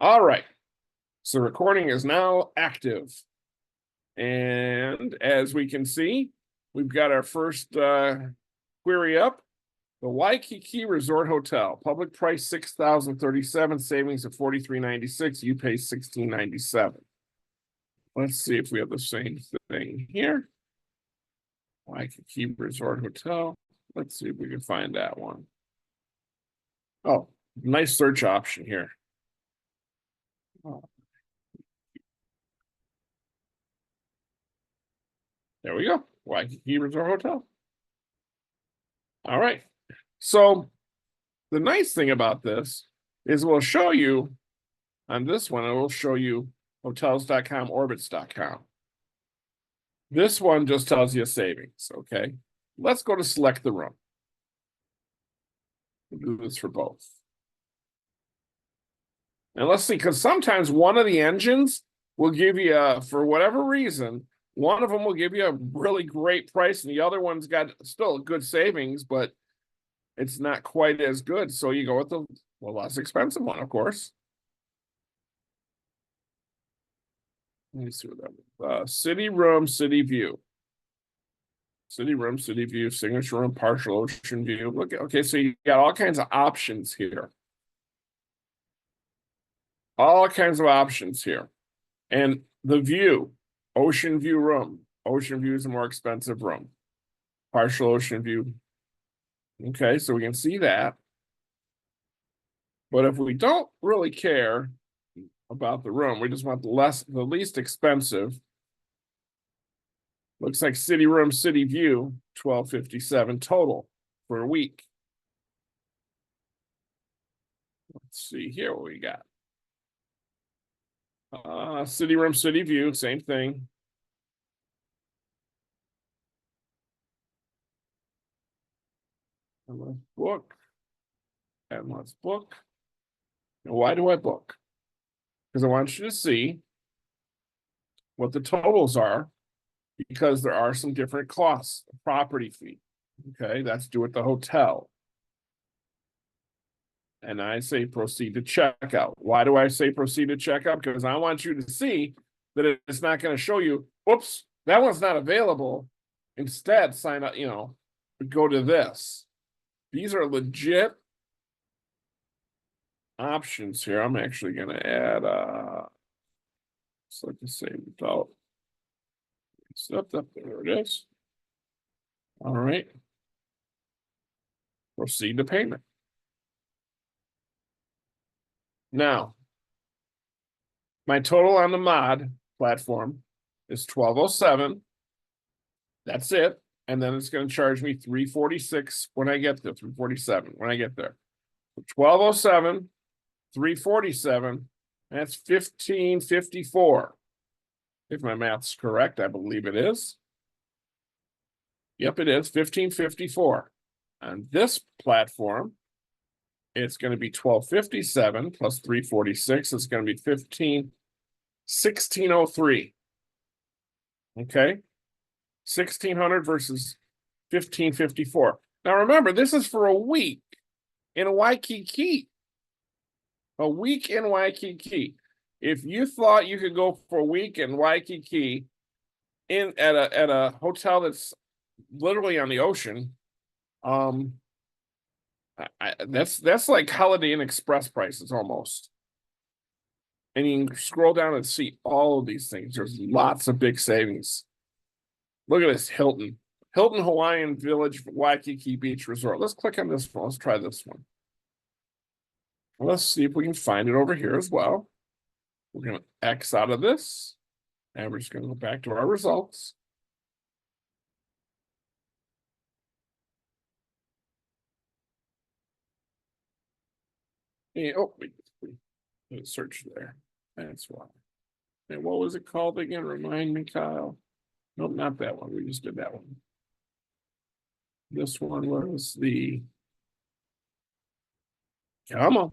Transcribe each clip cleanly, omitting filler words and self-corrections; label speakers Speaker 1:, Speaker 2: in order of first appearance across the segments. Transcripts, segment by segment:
Speaker 1: All right. So recording is now active. And as we can see, we've got our first query up. The Waikiki Resort Hotel, public price $6,037, savings of $43.96. You pay $16.97. Let's see if we have the same thing here. Waikiki Resort Hotel. Let's see if we can find that one. Oh, nice search option here. Oh. There we go. Waikiki Resort Hotel. All right. So the nice thing about this is we'll show you on this one, it will show you hotels.com, orbitz.com. This one just tells you savings. Okay. Let's go to select the room. We'll do this for both. And let's see, because sometimes one of the engines will give you, for whatever reason, one of them will give you a really great price, and the other one's got still good savings, but it's not quite as good. So you go with the less expensive one, of course. Let me see what that is. City room, city view. City room, city view, signature room, partial ocean view. Look, okay, so you got all kinds of options here. All kinds of options here. And the view, ocean view room. Ocean view is a more expensive room. Partial ocean view. Okay, so we can see that. But if we don't really care about the room, we just want the least expensive. Looks like city room, city view, $12.57 total for a week. Let's see here what we got. City room, city view, same thing. And let's book. And let's book. And why do I book? Because I want you to see what the totals are, because there are some different costs. Property fee. Okay, that's due at the hotel. And I say proceed to checkout. Why do I say proceed to checkout? Because I want you to see that it's not going to show you, oops, that one's not available. Instead, sign up, go to this. These are legit options here. I'm actually going to add, so to say, without, there it is. All right. Proceed to payment. Now, my total on the mod platform is $1,207. That's it. And then it's going to charge me $346 when I get there, $347 when I get there. $1,207, $347, that's $1,554. If my math's correct, I believe it is. Yep, it is $1,554. On this platform, it's going to be $1,257 plus $346. It's going to be $1,603. Okay, $1,600 versus $1,554. Now remember, this is for a week in Waikiki. A week in Waikiki. If you thought you could go for a week in Waikiki at a hotel that's literally on the ocean, that's like Holiday Inn Express prices almost. And you can scroll down and see all of these things. There's lots of big savings. Look at this Hilton Hawaiian Village Waikiki Beach Resort. Let's click on this one. Let's try this one. Let's see if we can find it over here as well. We're going to X out of this, and we're just going to go back to our results. And, oh, wait, search there. That's why. And what was it called again? Remind me, Kyle. Nope, not that one. We just did that one. This one was the. Come on.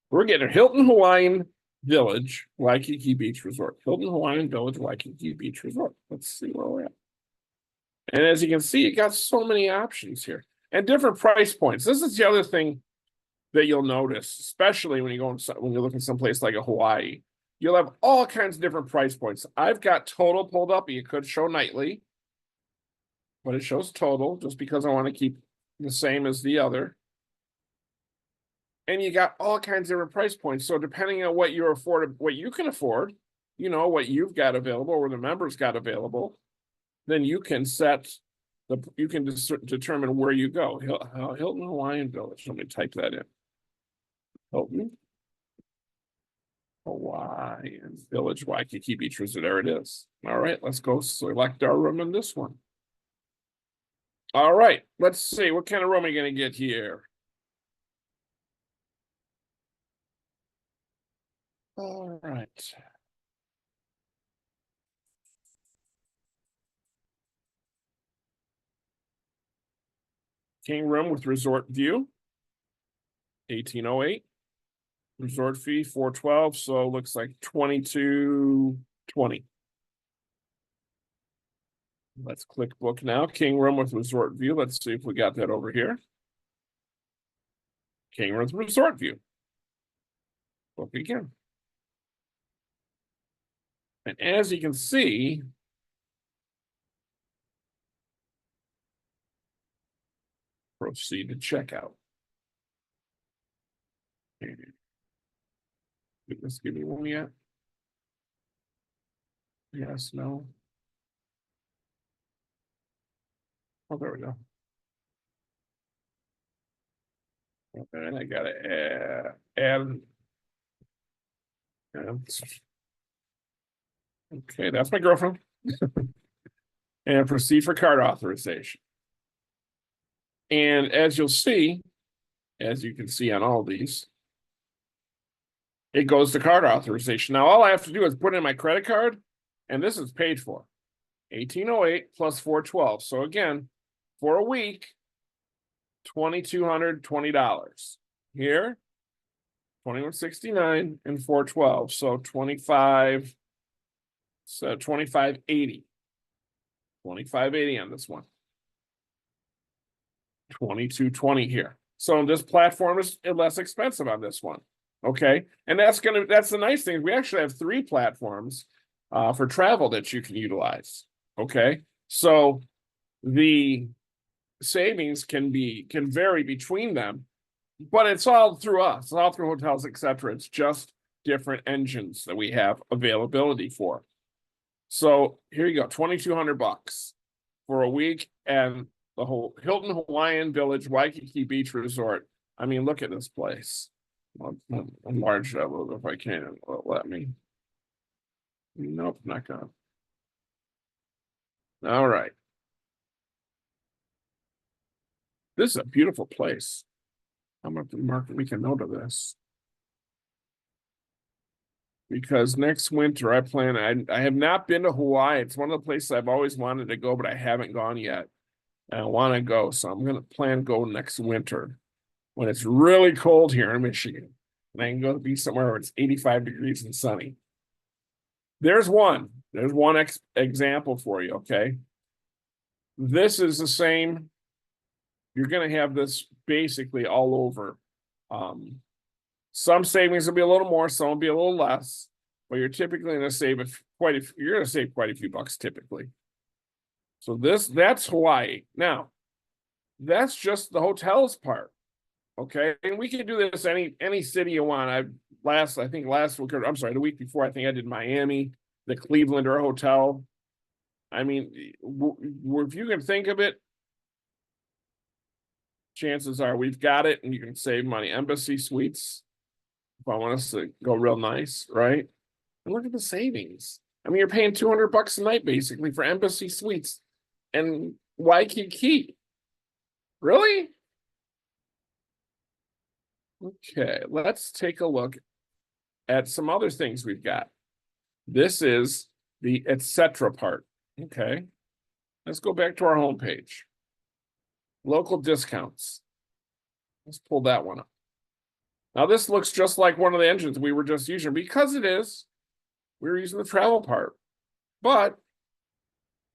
Speaker 1: We're getting Hilton Hawaiian Village, Waikiki Beach Resort. Hilton Hawaiian Village, Waikiki Beach Resort. Let's see where we're at. And as you can see, it got so many options here and different price points. This is the other thing that you'll notice, especially when you go when you look at someplace like a Hawaii. You'll have all kinds of different price points. I've got total pulled up. You could show nightly, but it shows total just because I want to keep the same as the other. And you got all kinds of different price points. So depending on what you afford, what you can afford, you know, what you've got available or the members got available, then you can set you can determine where you go. Hilton Hawaiian Village. Let me type that in. Hilton Hawaiian Village, Waikiki Beach Resort. There it is. All right, let's go select our room in this one. All right, let's see. What kind of room are you going to get here? All right. King room with resort view. 1808. Resort fee 412, so looks like 2220. Let's click book now. King room with resort view. Let's see if we got that over here. King room with resort view. Book again. And as you can see, proceed to checkout. Did this give me one yet? Yes, no. Oh, there we go. Okay, I gotta add. Okay, that's my girlfriend. And proceed for card authorization. And as you'll see, as you can see on all these, it goes to card authorization. Now, all I have to do is put in my credit card, and this is paid for. 1808 plus 412. So again, for a week, $2,220. Here, 2169 and 412. So 2580. 2580 on this one. 2220 here. So this platform is less expensive on this one. Okay. And that's the nice thing. We actually have 3 platforms for travel that you can utilize. Okay. So the savings can vary between them, but it's all through us, it's all through hotels, etc. It's just different engines that we have availability for. So here you go, $2,200 for a week and the whole Hilton Hawaiian Village, Waikiki Beach Resort. I mean, look at this place. I'll enlarge that a little if I can. Let me. Nope, not gonna. All right. This is a beautiful place. I'm going to make a note of this. Because next winter I have not been to Hawaii. It's one of the places I've always wanted to go, but I haven't gone yet. And I want to go. So I'm going to plan to go next winter when it's really cold here in Michigan. And I can go be somewhere where it's 85 degrees and sunny. There's one example for you, okay? This is the same. You're going to have this basically all over. Some savings will be a little more, some will be a little less, but you're typically going to save quite a few bucks typically. So that's Hawaii. Now, that's just the hotels part. Okay, and we can do this any city you want. The week before, I think I did Miami, the Cleveland or hotel. I mean, if you can think of it, chances are we've got it and you can save money. Embassy Suites, if I want us to go real nice, right? And look at the savings. I mean, you're paying $200 a night basically for Embassy Suites and Waikiki. Really? Okay, let's take a look at some other things we've got. This is the etc. part. Okay, let's go back to our homepage. Local discounts. Let's pull that one up. Now this looks just like one of the engines we were just using because it is. We were using the travel part, but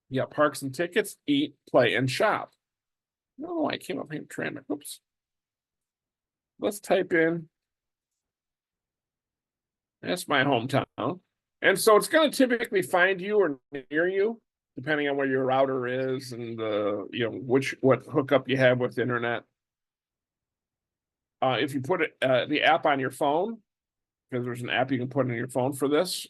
Speaker 1: yeah, parks and tickets, eat, play, and shop. No, I came up here tram. Oops. let's type in, that's my hometown. And so it's going to typically find you or near you, depending on where your router is and what hookup you have with the internet. If you put the app on your phone, because there's an app you can put in your phone for this,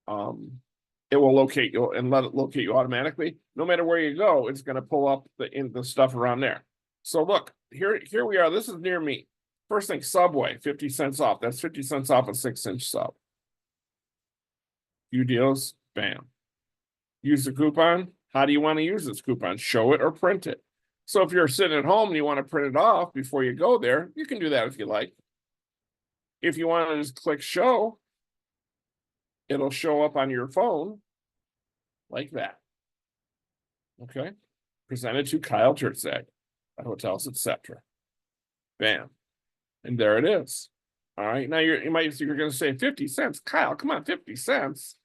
Speaker 1: it will locate you and let it locate you automatically. No matter where you go, it's going to pull up the stuff around there. So look, here we are. This is near me. First thing, Subway, 50 cents off. That's 50 cents off a 6-inch sub. Few deals, bam. Use the coupon. How do you want to use this coupon? Show it or print it. So if you're sitting at home and you want to print it off before you go there, you can do that if you like. If you want to just click show, it'll show up on your phone like that. Okay. Presented to Kyle Tertzag at Hotels, etc. Bam. And there it is. All right. Now you're going to say 50 cents. Kyle, come on, 50 cents.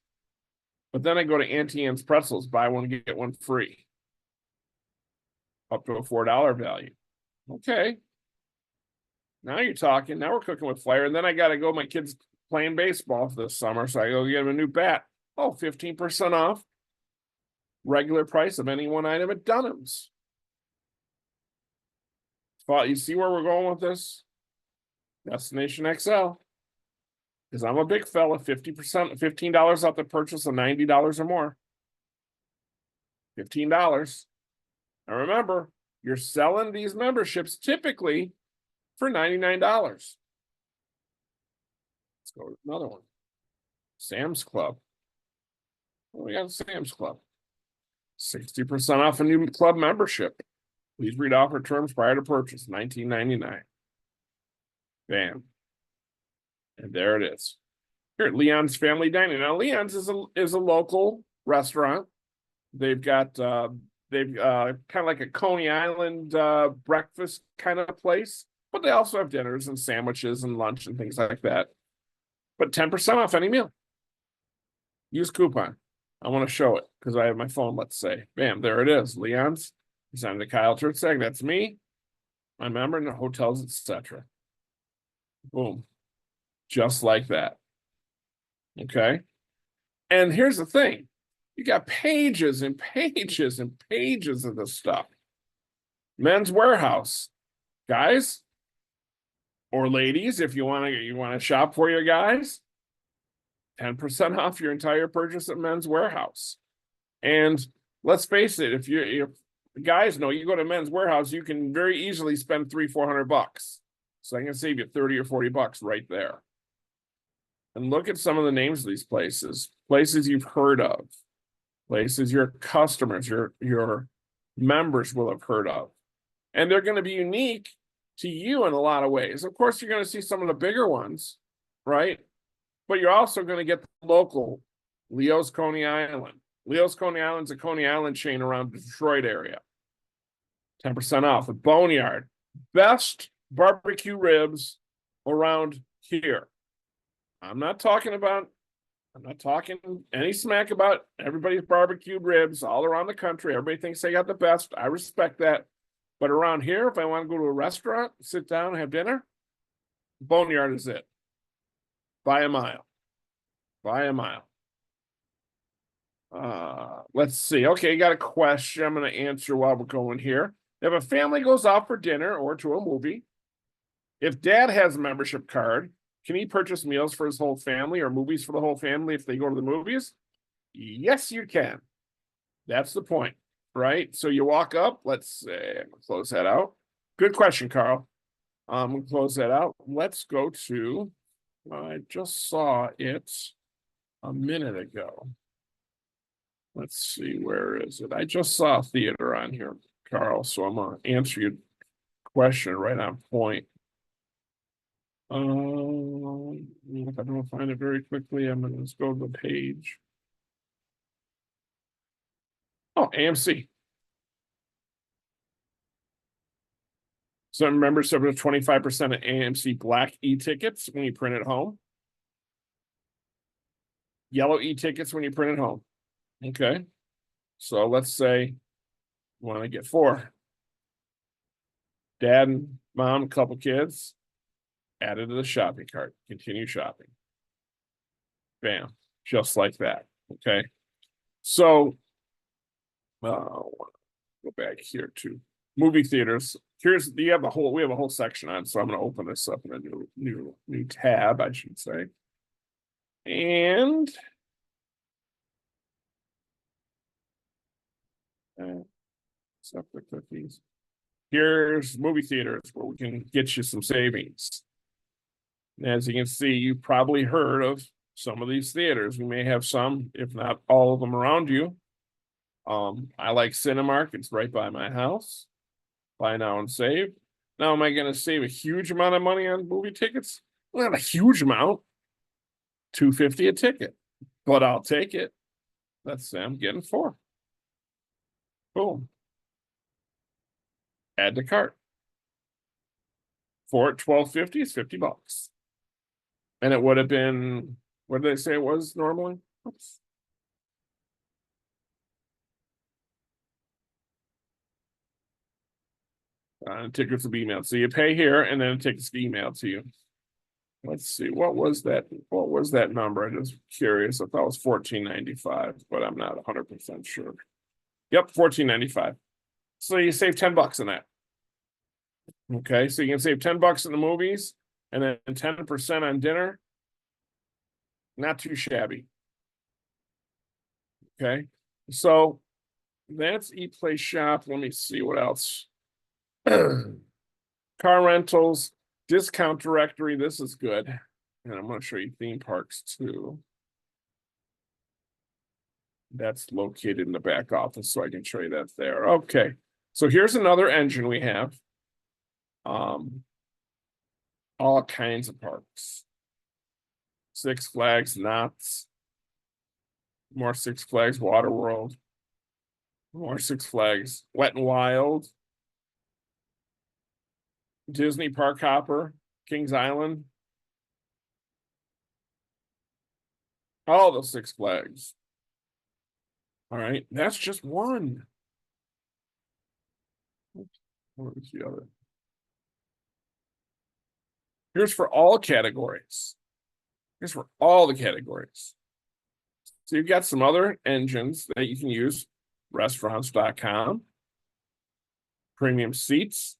Speaker 1: But then I go to Auntie Anne's Pretzels, buy one, get one free. Up to a $4 value. Okay. Now you're talking. Now we're cooking with fire. And then I got to go. My kids playing baseball this summer. So I go get them a new bat. Oh, 15% off. Regular price of any one item at Dunham's. Well, you see where we're going with this? Destination XL. Because I'm a big fella, 50%, $15 off the purchase of $90 or more. $15. Now remember, you're selling these memberships typically for $99. Let's go to another one. Sam's Club. Oh, we got Sam's Club. 60% off a new club membership. Please read offer terms prior to purchase, $19.99. Bam. And there it is. Here at Leon's Family Dining. Now, Leon's is a local restaurant. They've got kind of like a Coney Island breakfast kind of place, but they also have dinners and sandwiches and lunch and things like that. But 10% off any meal. Use coupon. I want to show it because I have my phone, let's say. Bam, there it is. Leon's. Presented to Kyle Tertzag. That's me. My member in the hotels, etc. Boom. Just like that. Okay. And here's the thing. You got pages and pages and pages of this stuff. Men's Warehouse. Guys or ladies, if you want to shop for your guys, 10% off your entire purchase at Men's Warehouse. And let's face it, if guys know, you go to Men's Warehouse, you can very easily spend $300-400. So I can save you 30 or 40 bucks right there. And look at some of the names of these places you've heard of, places your customers, your members will have heard of. And they're going to be unique to you in a lot of ways. Of course, you're going to see some of the bigger ones, right? But you're also going to get the local Leo's Coney Island. Leo's Coney Island's a Coney Island chain around the Detroit area. 10% off. The Boneyard. Best barbecue ribs around here. I'm not talking any smack about everybody's barbecued ribs all around the country. Everybody thinks they got the best. I respect that. But around here, if I want to go to a restaurant, sit down and have dinner, Boneyard is it. By a mile. By a mile. Let's see. Okay, got a question I'm going to answer while we're going here. If a family goes out for dinner or to a movie, if dad has a membership card, can he purchase meals for his whole family or movies for the whole family if they go to the movies? Yes, you can. That's the point, right? So you walk up. Let's say, I'm going to close that out. Good question, Carl. We'll close that out. Let's go to, I just saw it a minute ago. Let's see, where is it? I just saw theater on here, Carl, so I'm going to answer your question right on point. If I don't find it very quickly, I'm going to just go to the page. Oh, AMC. Some members have 25% of AMC Black e-tickets when you print at home. Yellow e-tickets when you print at home. Okay. So let's say you want to get 4. Dad and mom, a couple kids. added to the shopping cart, continue shopping. Bam, just like that. Okay. So go back here to movie theaters. Here's we have a whole section on, so I'm going to open this up in a new tab, I should say. And stuff the cookies. Here's movie theaters where we can get you some savings. As you can see, you've probably heard of some of these theaters. We may have some, if not all of them around you. I like Cinemark. It's right by my house. Buy now and save. Now, am I going to save a huge amount of money on movie tickets? Well, not a huge amount. $2.50 a ticket, but I'll take it. Let's say I'm getting 4. Boom. Add to cart. 4 at $12.50 is $50. And it would have been, what did they say it was normally? Oops. Tickets will be emailed. So you pay here and then tickets get emailed to you. Let's see, what was that? What was that number? I'm just curious. I thought it was $14.95, but I'm not 100% sure. Yep, $14.95. So you save $10 on that. Okay, so you can save $10 in the movies and then 10% on dinner. Not too shabby. Okay, so that's Eat Play Shop. Let me see what else. Car rentals, discount directory. This is good. And I'm going to show you theme parks too. That's located in the back office, so I can show you that there. Okay, so here's another engine we have. All kinds of parks. Six Flags, Knott's. More Six Flags, Waterworld. More Six Flags, Wet and Wild. Disney Park Hopper, Kings Island. All the Six Flags. All right, that's just one. What was the other? Here's for all categories. Here's for all the categories. So you've got some other engines that you can use. Restaurants.com. Premium seats.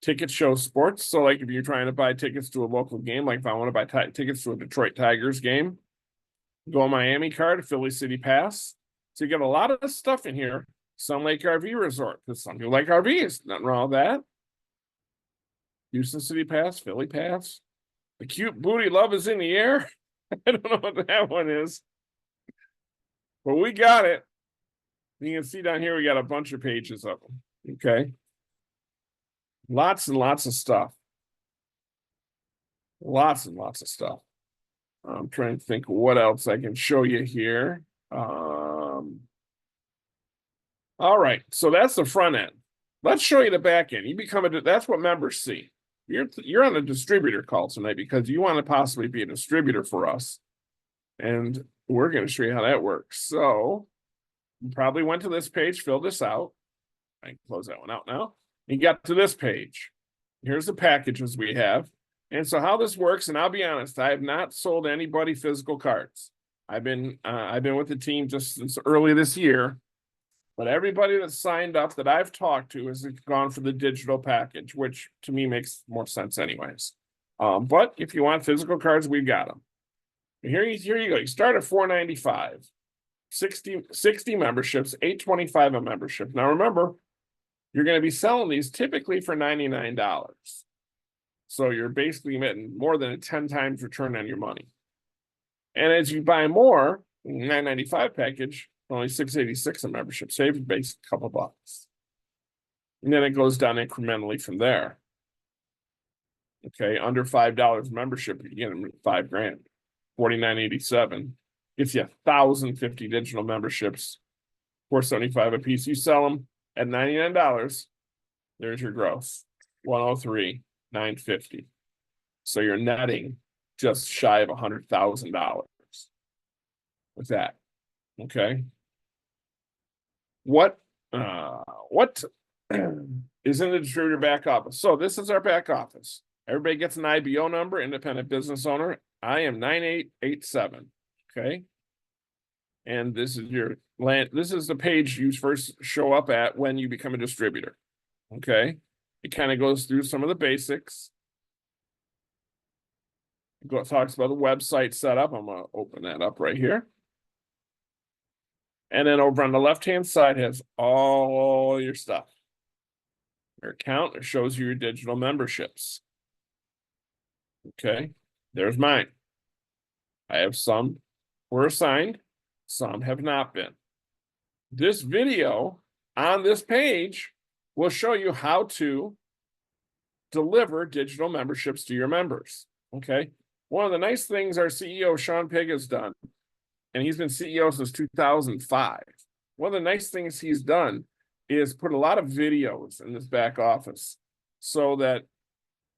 Speaker 1: Ticket show sports. So like if you're trying to buy tickets to a local game, like if I want to buy tickets to a Detroit Tigers game, go on Miami card, Philly City Pass. So you get a lot of stuff in here. Sun Lake RV Resort, because some people like RVs. Nothing wrong with that. Houston City Pass, Philly Pass. The cute booty love is in the air. I don't know what that one is. But we got it. You can see down here, we got a bunch of pages of them. Okay. Lots and lots of stuff. Lots and lots of stuff. I'm trying to think what else I can show you here. All right, so that's the front end. Let's show you the back end. You become that's what members see. You're on a distributor call tonight because you want to possibly be a distributor for us. And we're going to show you how that works. So you probably went to this page, filled this out. I can close that one out now. You got to this page. Here's the packages we have. And so how this works, and I'll be honest, I have not sold anybody physical cards. I've been with the team just since early this year. But everybody that's signed up that I've talked to has gone for the digital package, which to me makes more sense anyways. But if you want physical cards, we've got them. Here you go. You start at $4.95, 60 memberships, $8.25 a membership. Now remember, you're going to be selling these typically for $99. So you're basically getting more than a 10 times return on your money. And as you buy more, $9.95 package, only $6.86 a membership, save base a couple bucks. And then it goes down incrementally from there. Okay, under $5 membership, you get them $5,000, $49.87. Gets you 1,050 digital memberships, $475 a piece. You sell them at $99. There's your gross, $103,950. So you're netting just shy of $100,000 with that. Okay. What is in the distributor back office? So this is our back office. Everybody gets an IBO number, independent business owner. I am 9887. Okay. And this is your land. This is the page you first show up at when you become a distributor. Okay. It kind of goes through some of the basics. It talks about the website setup. I'm going to open that up right here. And then over on the left-hand side has all your stuff. Your account, it shows you your digital memberships. Okay, there's mine. I have some were assigned, some have not been. This video on this page will show you how to deliver digital memberships to your members. Okay, one of the nice things our CEO, Sean Pig, has done, and he's been CEO since 2005. One of the nice things he's done is put a lot of videos in this back office so that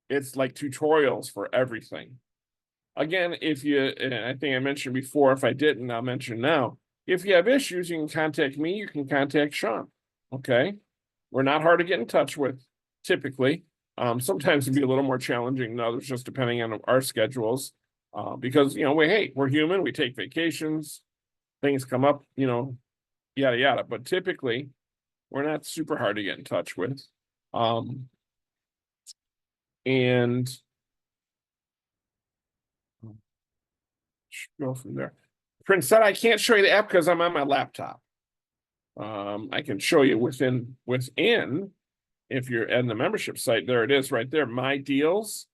Speaker 1: it's like tutorials for everything. Again, if you, and I think I mentioned before, if I didn't, I'll mention now. If you have issues, you can contact me, you can contact Sean. Okay. We're not hard to get in touch with, typically. Sometimes it'd be a little more challenging than others, just depending on our schedules. Because, you know, we're human, we take vacations, things come up, you know, yada, yada. But typically, we're not super hard to get in touch with. And go from there. Prince said, I can't show you the app because I'm on my laptop. I can show you within, if you're in the membership site, there it is right there, My Deals.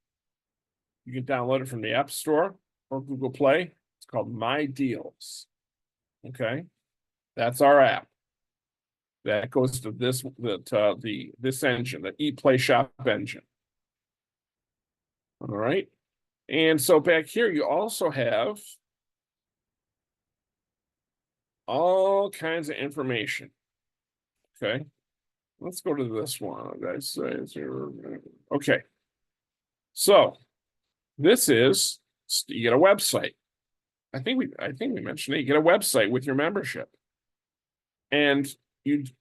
Speaker 1: You can download it from the App Store or Google Play. It's called My Deals. Okay, that's our app. That goes to this engine, the Eat Play Shop engine. All right, and so back here you also have all kinds of information. Okay, let's go to this one, guys. Okay, so this is, you get a website. I think we mentioned it. You get a website with your membership, and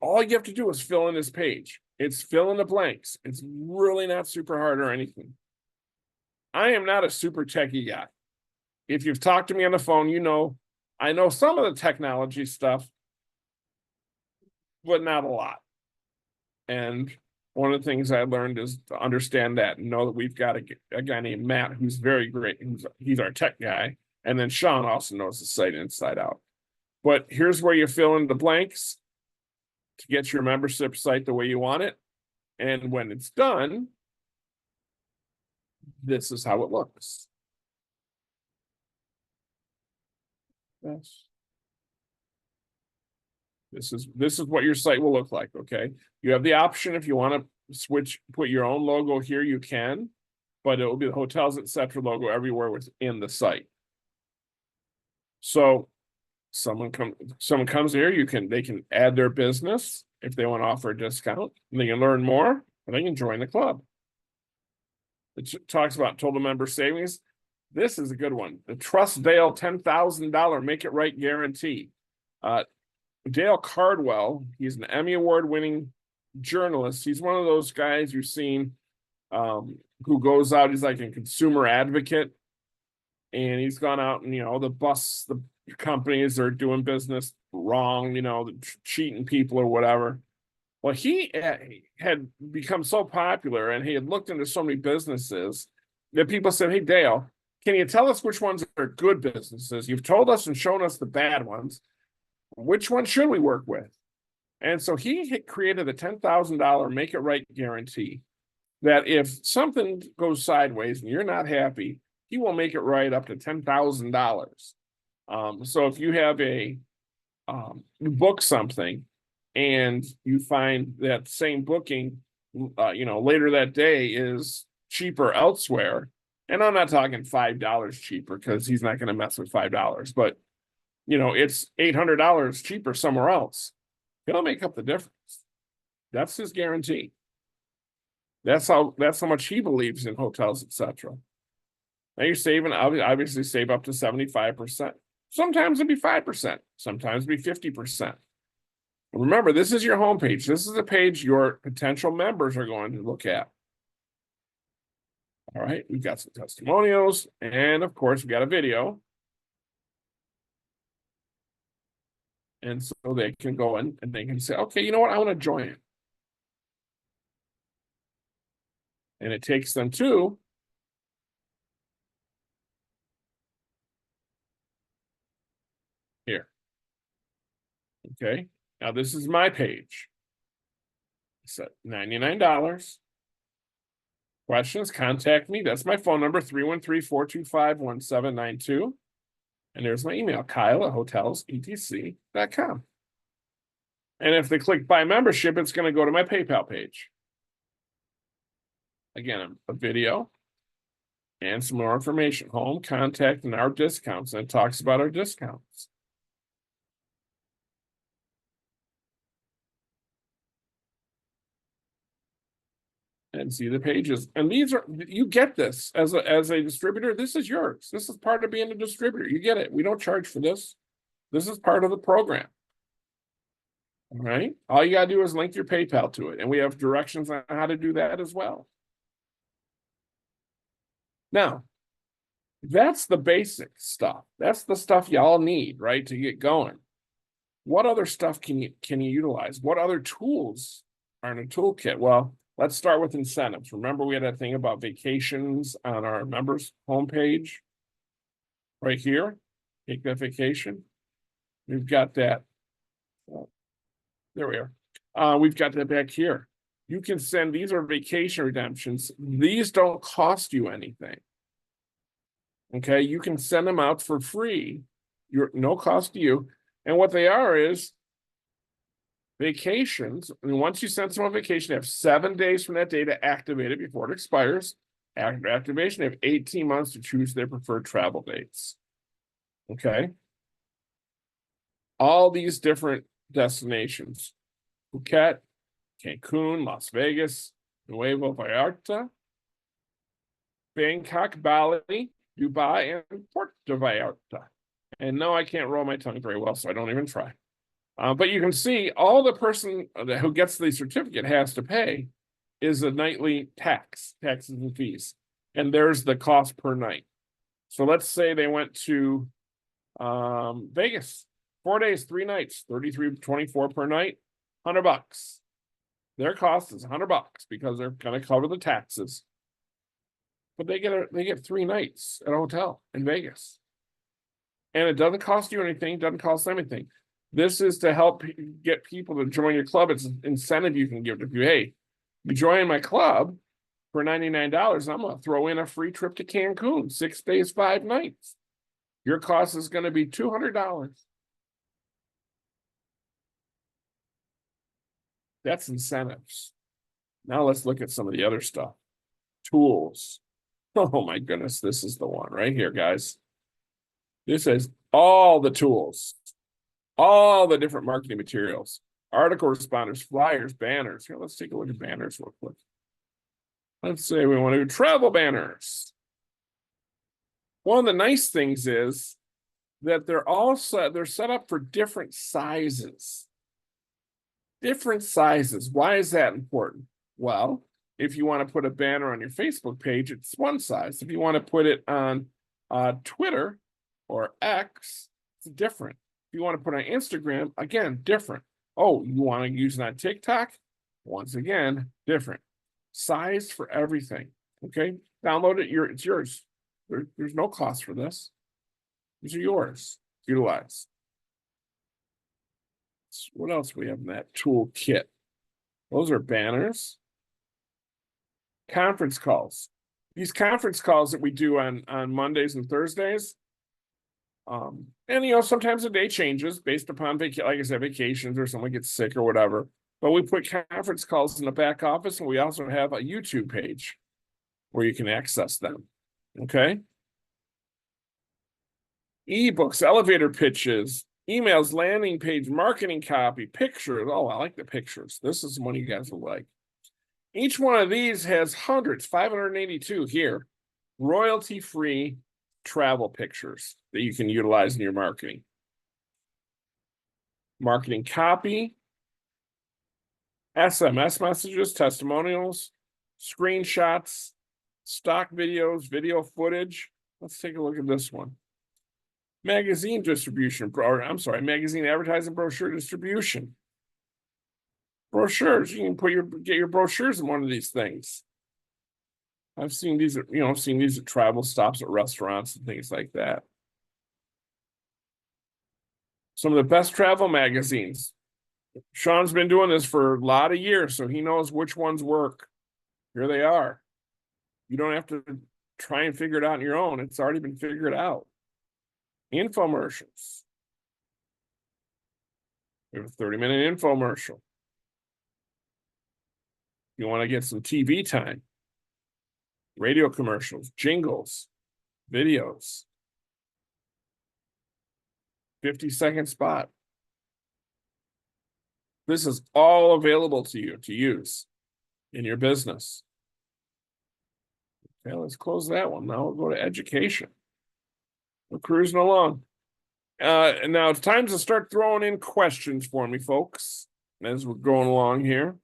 Speaker 1: all you have to do is fill in this page. It's fill in the blanks. It's really not super hard or anything. I am not a super techie guy. If you've talked to me on the phone, you know I know some of the technology stuff, but not a lot. And one of the things I learned is to understand that and know that we've got a guy named Matt who's very great. He's our tech guy. And then Sean also knows the site inside out. But here's where you fill in the blanks to get your membership site the way you want it. And when it's done, this is how it looks. Yes. This is what your site will look like. Okay. You have the option if you want to put your own logo here, you can, but it will be the Hotels Etc. logo everywhere within the site. So someone comes here, they can add their business if they want to offer a discount, and they can learn more, and they can join the club. It talks about total member savings. This is a good one. The Trust Dale $10,000 Make It Right guarantee. Dale Cardwell, he's an Emmy Award winning journalist. He's one of those guys you've seen who goes out, he's like a consumer advocate. And he's gone out and, you know, the companies are doing business wrong, you know, cheating people or whatever. Well, he had become so popular and he had looked into so many businesses that people said, hey, Dale, can you tell us which ones are good businesses? You've told us and shown us the bad ones. Which one should we work with? And so he had created a $10,000 Make It Right guarantee that if something goes sideways and you're not happy, he will make it right up to $10,000. So if you have you book something and you find that same booking, you know, later that day is cheaper elsewhere, and I'm not talking $5 cheaper because he's not going to mess with $5, but you know, it's $800 cheaper somewhere else. He'll make up the difference. That's his guarantee. That's how much he believes in Hotels Etc. Now you're saving, obviously save up to 75%. Sometimes it'd be 5%. Sometimes it'd be 50%. Remember, this is your homepage. This is a page your potential members are going to look at. All right, we've got some testimonials, and of course, we got a video. And so they can go in and they can say, okay, you know what? I want to join it. And it takes them to here. Okay. Now this is my page. It's at $99. Questions, contact me. That's my phone number, 313-425-1792. And there's my email, kyle@hotelsetc.com. And if they click buy membership, it's going to go to my PayPal page. Again, a video and some more information, home, contact, and our discounts. And it talks about our discounts. And see the pages. And these are, you get this as a distributor. This is yours. This is part of being a distributor. You get it. We don't charge for this. This is part of the program. All right. All you got to do is link your PayPal to it. And we have directions on how to do that as well. Now, that's the basic stuff. That's the stuff y'all need, right, to get going. What other stuff can you utilize? What other tools are in a toolkit? Well, let's start with incentives. Remember, we had that thing about vacations on our members homepage right here. Take that vacation. We've got that. There we are. We've got that back here. You can send, these are vacation redemptions. These don't cost you anything. Okay, you can send them out for free. You're no cost to you. And what they are is vacations. And once you send someone on vacation, they have 7 days from that day to activate it before it expires. After activation, they have 18 months to choose their preferred travel dates. Okay. All these different destinations: Phuket, Cancun, Las Vegas, Nuevo Vallarta, Bangkok, Bali, Dubai, and Puerto Vallarta. And no, I can't roll my tongue very well, so I don't even try. But you can see all the person who gets the certificate has to pay is a nightly taxes and fees. And there's the cost per night. So let's say they went to Vegas, 4 days, 3 nights, $33.24 per night, $100. Their cost is $100 because they're going to cover the taxes. But they get 3 nights at a hotel in Vegas. And it doesn't cost you anything, doesn't cost them anything. This is to help get people to join your club. It's an incentive you can give to you. Hey, you join my club for $99. I'm going to throw in a free trip to Cancun, 6 days, 5 nights. Your cost is going to be $200. That's incentives. Now let's look at some of the other stuff. Tools. Oh my goodness, this is the one right here, guys. This is all the tools, all the different marketing materials, article responders, flyers, banners. Here, let's take a look at banners real quick. Let's say we want to do travel banners. One of the nice things is that they're set up for different sizes. Different sizes. Why is that important? Well, if you want to put a banner on your Facebook page, it's one size. If you want to put it on Twitter or X, it's different. If you want to put it on Instagram, again, different. Oh, you want to use it on TikTok? Once again, different. Size for everything. Okay, download it. It's yours. There's no cost for this. These are yours. Utilize. What else we have in that toolkit? Those are banners. Conference calls. These conference calls that we do on Mondays and Thursdays. And sometimes the day changes based upon like I said, vacations or someone gets sick or whatever. But we put conference calls in the back office, and we also have a YouTube page where you can access them. Okay. Ebooks, elevator pitches, emails, landing page, marketing copy, pictures. Oh, I like the pictures. This is one you guys will like. Each one of these has hundreds, 582 here, royalty-free travel pictures that you can utilize in your marketing. Marketing copy, SMS messages, testimonials, screenshots, stock videos, video footage. Let's take a look at this one. Magazine distribution, or I'm sorry, magazine advertising brochure distribution. Brochures, you can get your brochures in one of these things. I've seen these at travel stops at restaurants and things like that. Some of the best travel magazines. Sean's been doing this for a lot of years, so he knows which ones work. Here they are. You don't have to try and figure it out on your own. It's already been figured out. Infomercials. We have a 30-minute infomercial. You want to get some TV time. Radio commercials, jingles, videos. 50-second spot. This is all available to you to use in your business. Okay, let's close that one. Now we'll go to education. We're cruising along. And now it's time to start throwing in questions for me, folks, as we're going along here.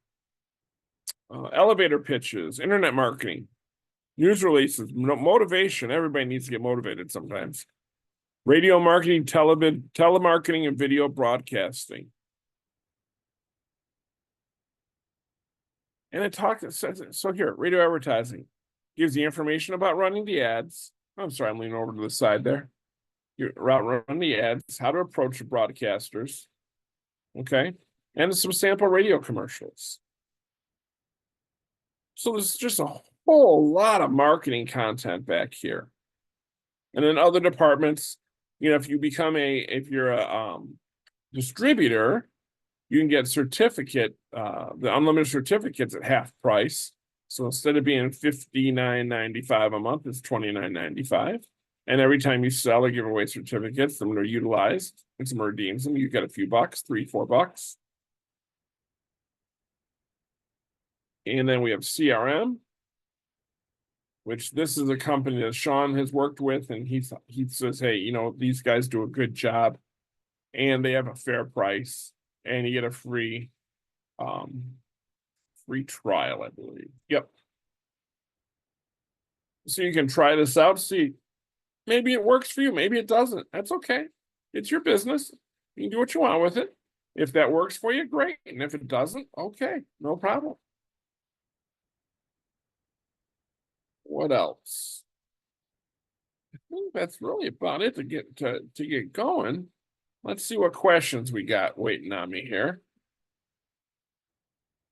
Speaker 1: Elevator pitches, internet marketing, news releases, motivation. Everybody needs to get motivated sometimes. Radio marketing, telemarketing, and video broadcasting. And it talks, so here, radio advertising gives you information about running the ads. I'm sorry, I'm leaning over to the side there. Your route run the ads, how to approach the broadcasters. Okay. And some sample radio commercials. So there's just a whole lot of marketing content back here. And then other departments, if you're a distributor, you can get the unlimited certificates at half price. So instead of being $59.95 a month, it's $29.95. And every time you sell or give away certificates, some are utilized and some redeems them, you get a few bucks, $3-4. And then we have CRM, which this is a company that Sean has worked with, and he says, hey, these guys do a good job and they have a fair price, and you get a free trial, I believe. Yep. So you can try this out, see, maybe it works for you, maybe it doesn't. That's okay. It's your business. You can do what you want with it. If that works for you, great. And if it doesn't, okay, no problem. What else? I think that's really about it to get going. Let's see what questions we got waiting on me here.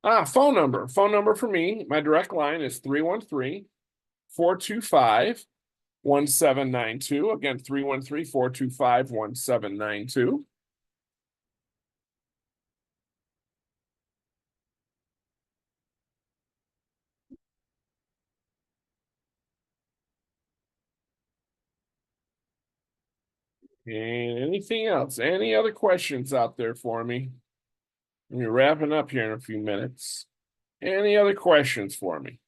Speaker 1: Phone number. Phone number for me. My direct line is 313-425-1792. Again, 313-425-1792. And anything else? Any other questions out there for me? We're wrapping up here in a few minutes. Any other questions for me?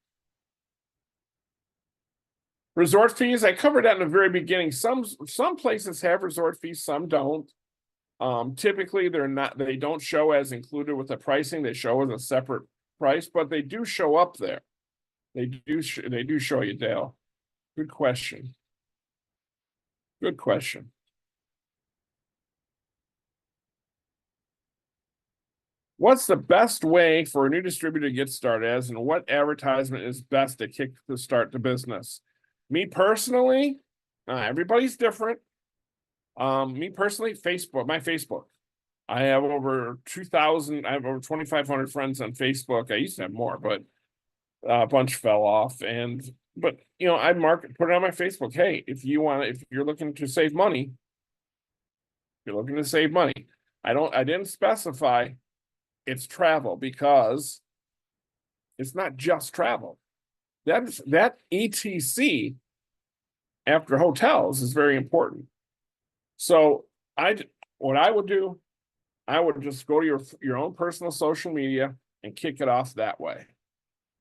Speaker 1: Resort fees, I covered that in the very beginning. Some places have resort fees, some don't. Typically, they don't show as included with the pricing. They show as a separate price, but they do show up there. They do show you, Dale. Good question. Good question. What's the best way for a new distributor to get started as, and what advertisement is best to start the business? Me personally, everybody's different. Me personally, my Facebook. I have over 2,000, I have over 2,500 friends on Facebook. I used to have more, but a bunch fell off. But I put it on my Facebook. Hey, if you're looking to save money, I didn't specify it's travel, because it's not just travel. That ETC after hotels is very important. So what I would do, I would just go to your own personal social media and kick it off that way.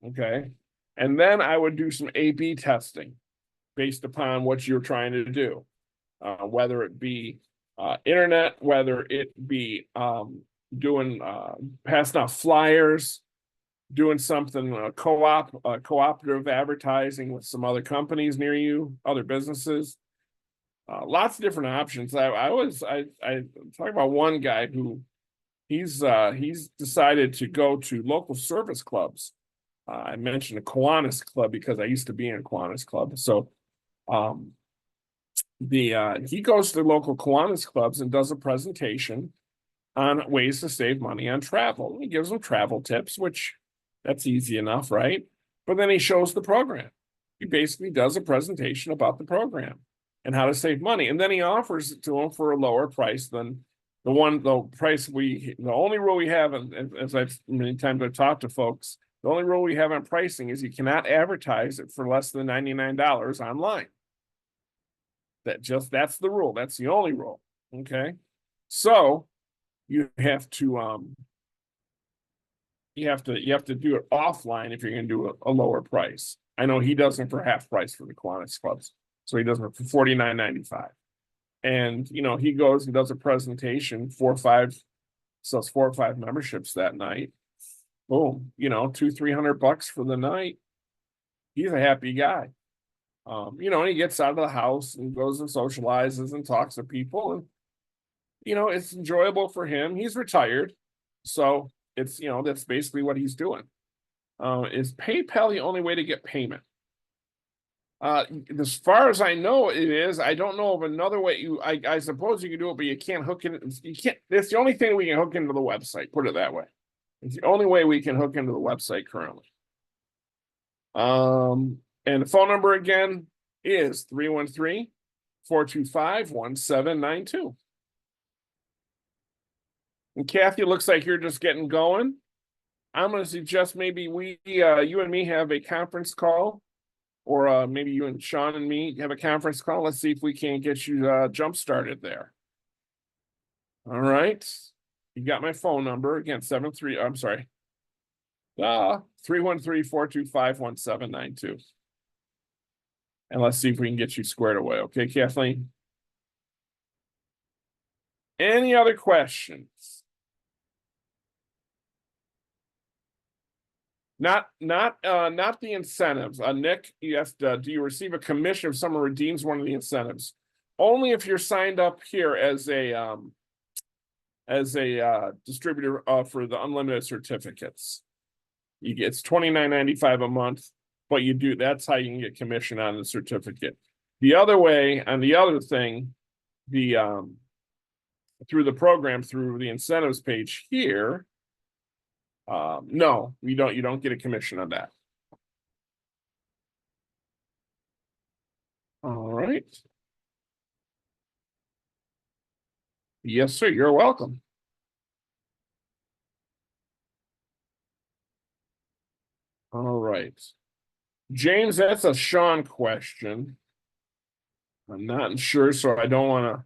Speaker 1: Okay. And then I would do some A/B testing based upon what you're trying to do, whether it be internet, whether it be doing passing out flyers, doing something cooperative advertising with some other companies near you, other businesses. Lots of different options. I talk about one guy who he's decided to go to local service clubs. I mentioned a Kiwanis club because I used to be in a Kiwanis club. So he goes to the local Kiwanis clubs and does a presentation on ways to save money on travel. He gives them travel tips, which that's easy enough, right? But then he shows the program. He basically does a presentation about the program and how to save money. And then he offers it to them for a lower price than the only rule we have, as many times I've talked to folks, the only rule we have on pricing is you cannot advertise it for less than $99 online. That's the rule. That's the only rule. Okay. So you have to you have to do it offline if you're going to do a lower price. I know he does it for half price for the Kiwanis clubs, so he does it for $49.95. And he goes and does a presentation, sells 4 or 5 memberships that night. Boom, $200-300 for the night. He's a happy guy. And he gets out of the house and goes and socializes and talks to people, and it's enjoyable for him. He's retired, so it's that's basically what he's doing. Is PayPal the only way to get payment? As far as I know, it is. I don't know of another way. I suppose you can do it, but you can't hook it. You can't. That's the only thing we can hook into the website. Put it that way. It's the only way we can hook into the website currently. And the phone number again is 313-425-1792. And Kathy, looks like you're just getting going. I'm going to suggest maybe you and me have a conference call, or maybe you and Sean and me have a conference call. Let's see if we can't get you jump started there. All right. You got my phone number again, 313-425-1792. And let's see if we can get you squared away. Okay, Kathleen? Any other questions? Not the incentives. Nick, you asked, do you receive a commission if someone redeems one of the incentives? Only if you're signed up here as a distributor for the unlimited certificates. It's $29.95 a month, but that's how you can get commission on the certificate. The other way, on the other thing, through the program, through the incentives page here, no, you don't get a commission on that. All right. Yes, sir. You're welcome. All right. James, that's a Sean question. I'm not sure, so I don't want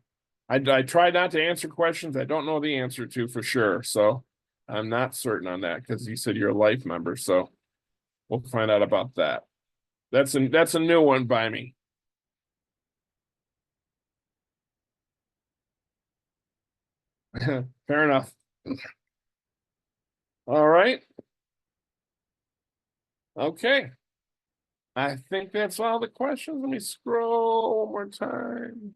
Speaker 1: to. I try not to answer questions I don't know the answer to for sure. So I'm not certain on that because you said you're a life member. So we'll find out about that. That's a new one by me. Fair enough. All right. Okay. I think that's all the questions. Let me scroll one more time.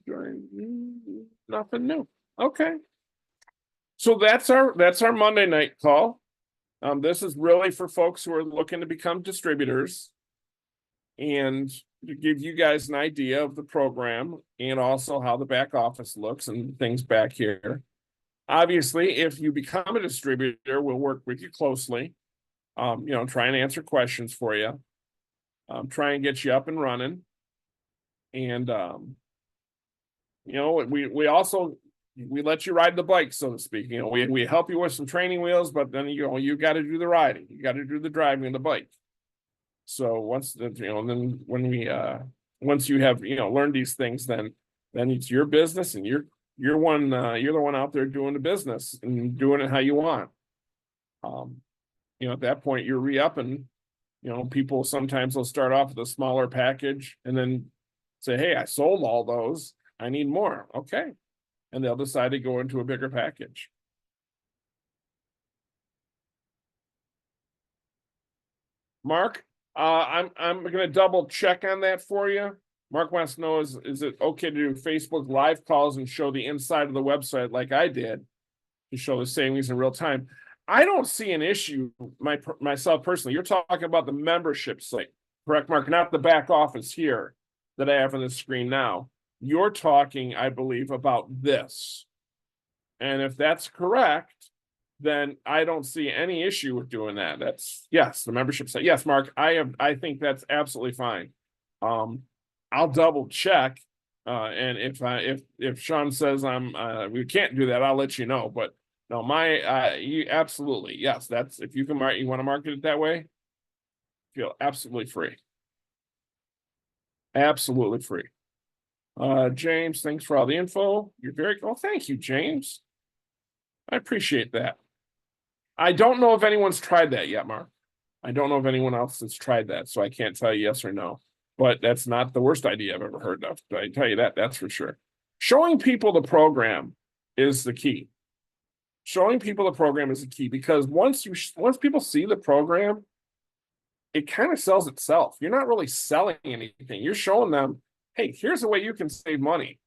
Speaker 1: Nothing new. Okay. So that's our Monday night call. This is really for folks who are looking to become distributors and to give you guys an idea of the program and also how the back office looks and things back here. Obviously, if you become a distributor, we'll work with you closely. Try and answer questions for you. Try and get you up and running. And we let you ride the bike, so to speak. We help you with some training wheels, but then you got to do the riding. You got to do the driving of the bike. So once then once you have learned these things, then it's your business, and you're the one out there doing the business and doing it how you want. At that point you're re-upping. People sometimes will start off with a smaller package and then say, hey, I sold all those, I need more. Okay. And they'll decide to go into a bigger package. Mark, I'm gonna double check on that for you. Mark wants to know, is it okay to do Facebook live calls and show the inside of the website like I did to show the savings in real time? I don't see an issue myself personally. You're talking about the membership site, correct, Mark? Not the back office here that I have on the screen now. You're talking, I believe, about this. And if that's correct, then I don't see any issue with doing that. That's yes, the membership site. Yes, Mark, I think that's absolutely fine. I'll double check. And if Sean says we can't do that, I'll let you know. But no, you absolutely, yes, that's if you want to market it that way, feel absolutely free. Absolutely free. James, thanks for all the info. You're very well. Thank you, James. I appreciate that. I don't know if anyone's tried that yet, Mark. I don't know if anyone else has tried that, so I can't tell you yes or no. But that's not the worst idea I've ever heard of. But I tell you that's for sure. Showing people the program is the key. Showing people the program is the key because once people see the program, it kind of sells itself. You're not really selling anything. You're showing them, hey, here's a way you can save money.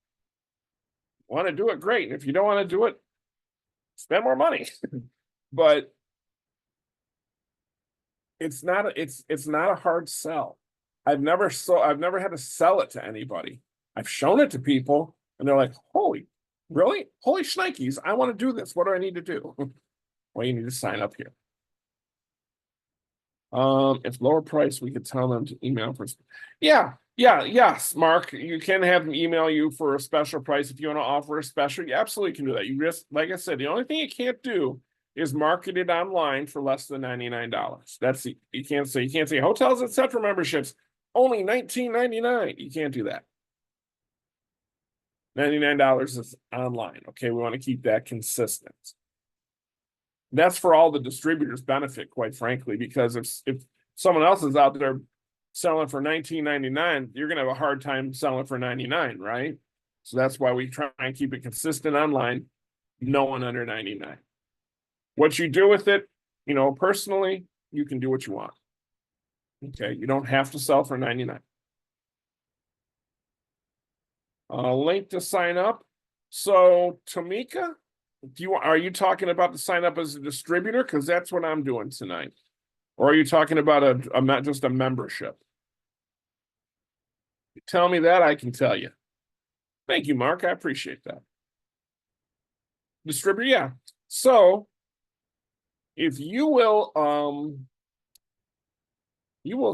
Speaker 1: Want to do it? Great. And if you don't want to do it, spend more money. But it's not a hard sell. I've never had to sell it to anybody. I've shown it to people and they're like, holy shnikes, I want to do this. What do I need to do? Well, you need to sign up here. If lower price, we could tell them to email for. Yes, Mark, you can have them email you for a special price if you want to offer a special. You absolutely can do that. You just, like I said, the only thing you can't do is market it online for less than $99. That's you can't say hotels, etc. memberships only $19.99. You can't do that. $99 is online. Okay, we want to keep that consistent. That's for all the distributors' benefit, quite frankly, because if someone else is out there selling for $19.99, you're going to have a hard time selling for $99, right? So that's why we try and keep it consistent online, no one under $99. What you do with it, personally, you can do what you want. Okay, you don't have to sell for $99. Link to sign up. So, Tamika, are you talking about to sign up as a distributor? Because that's what I'm doing tonight. Or are you talking about just a membership? You tell me that, I can tell you. Thank you, Mark. I appreciate that. Distributor, yeah. So if you will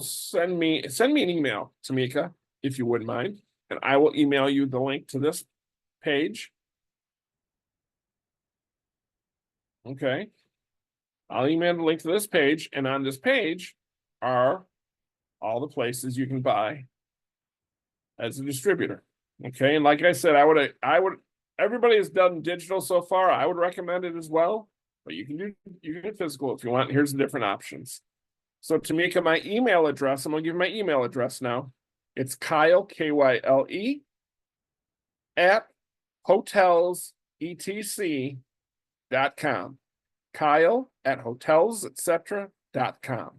Speaker 1: send me an email, Tamika, if you wouldn't mind, and I will email you the link to this page. Okay. I'll email the link to this page, and on this page are all the places you can buy as a distributor. Okay, and like I said, I would everybody has done digital so far. I would recommend it as well, but you can do physical if you want. Here's the different options. So Tamika, my email address, I'm gonna give you my email address now. It's Kyle, Kyle, at hotelsetc.com. Kyle at hotelsetc.com.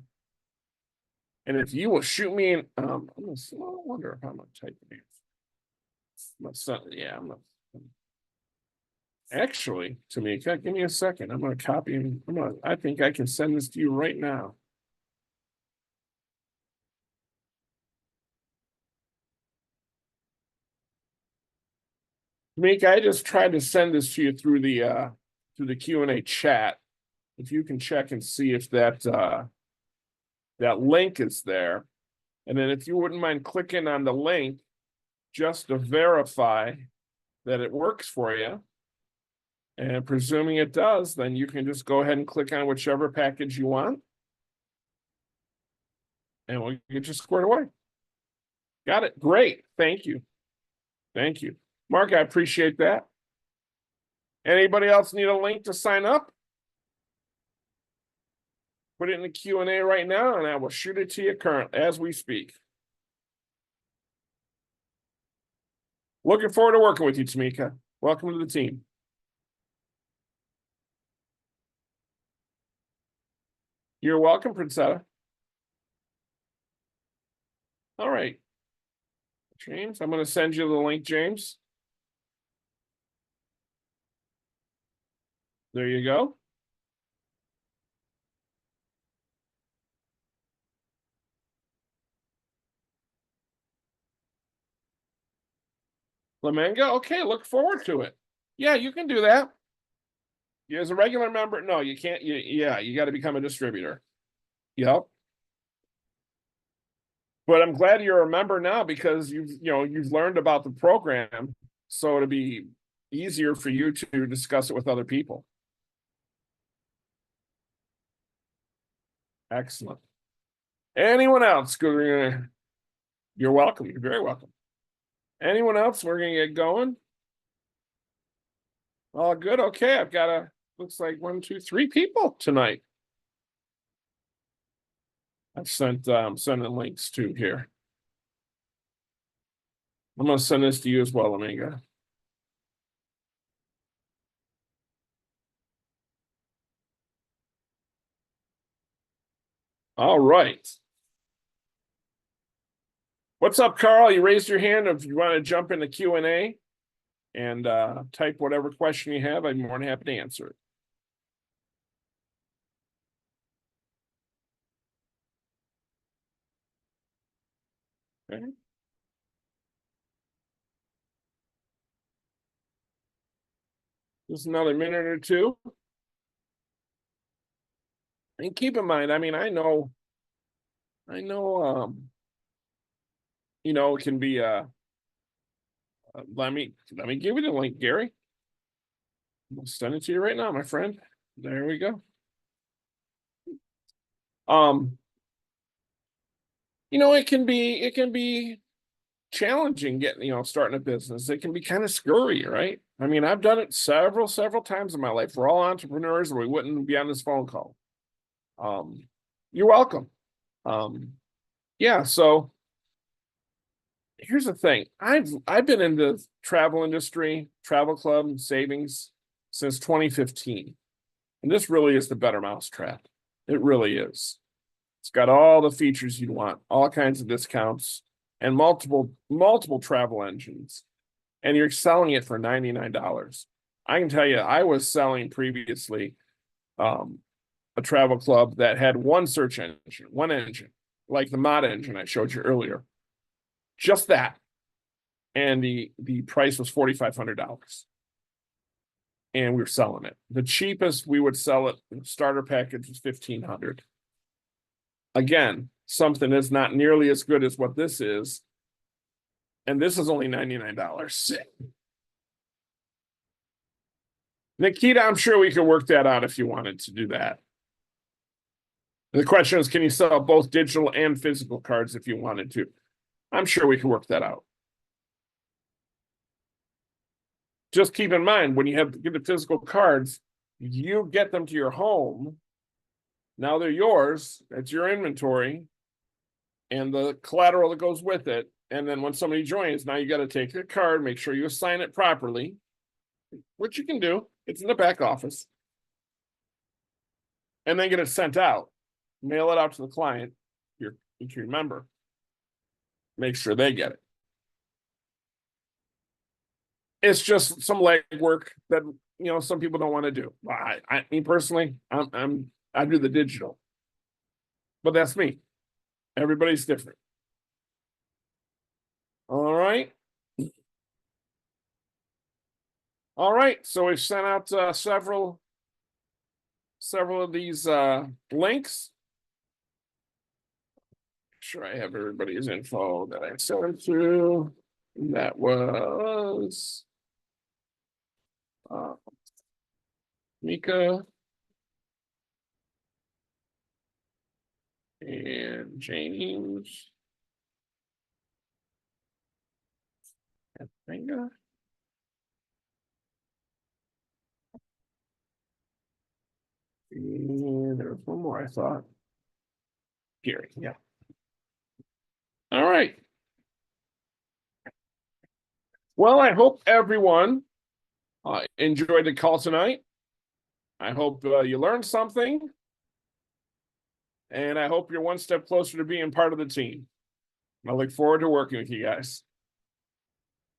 Speaker 1: And if you will shoot me an, I wonder if I'm gonna type it in. My son, yeah, actually, Tamika, give me a second. I'm gonna copy and I think I can send this to you right now. Tamika, I just tried to send this to you through the Q&A chat. If you can check and see if that link is there. And then if you wouldn't mind clicking on the link just to verify that it works for you. And presuming it does, then you can just go ahead and click on whichever package you want. And we'll get you squared away. Got it. Great. Thank you. Thank you. Mark, I appreciate that. Anybody else need a link to sign up? Put it in the Q&A right now, and I will shoot it to you as we speak. Looking forward to working with you, Tamika. Welcome to the team. You're welcome, Princetta. All right. James, I'm going to send you the link, James. There you go. Flamengo. Okay, look forward to it. Yeah, you can do that. As a regular member, no, you can't. Yeah, you got to become a distributor. Yep. But I'm glad you're a member now because you've learned about the program, so it'll be easier for you to discuss it with other people. Excellent. Anyone else? You're welcome. You're very welcome. Anyone else? We're gonna get going. All good. Okay, I've got looks like 1, 2, 3 people tonight. I've sending links to here. I'm gonna send this to you as well, Amiga. All right. What's up, Carl? You raised your hand if you want to jump into Q&A and type whatever question you have. I'm more than happy to answer it. Okay. Just another minute or two. And keep in mind, I mean, I know, it can be let me give you the link, Gary. I'll send it to you right now, my friend. There we go. It can be challenging getting, starting a business. It can be kind of scary, right? I mean, I've done it several times in my life. We're all entrepreneurs, or we wouldn't be on this phone call. You're welcome. Yeah, so here's the thing. I've been in the travel industry, travel club, savings since 2015. And this really is the better mousetrap. It really is. It's got all the features you'd want, all kinds of discounts, and multiple travel engines. And you're selling it for $99. I can tell you, I was selling previously a travel club that had one search engine, one engine, like the mod engine I showed you earlier. Just that. And the price was $4,500. And we were selling it. The cheapest we would sell it, starter package was $1,500. Again, something that's not nearly as good as what this is. And this is only $99. Nikita, I'm sure we could work that out if you wanted to do that. The question is, can you sell both digital and physical cards if you wanted to? I'm sure we can work that out. Just keep in mind, when you get the physical cards, you get them to your home. Now they're yours. It's your inventory and the collateral that goes with it. And then when somebody joins, now you got to take the card, make sure you assign it properly, which you can do. It's in the back office. And then get it sent out. Mail it out to the client, your member. Make sure they get it. It's just some legwork that some people don't want to do. Me personally, I do the digital, but that's me. Everybody's different. All right. So we've sent out several of these links. Sure, I have everybody's info that I sent to. That was Mika and James and Finga. And there was one more, I thought. Gary, yeah. All right. Well, I hope everyone enjoyed the call tonight. I hope you learned something. And I hope you're one step closer to being part of the team. I look forward to working with you guys.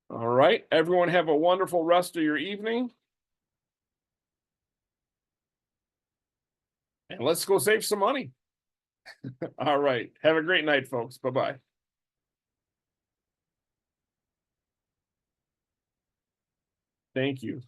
Speaker 1: All right, everyone have a wonderful rest of your evening. And let's go save some money. All right, have a great night, folks. Bye-bye. Thank you.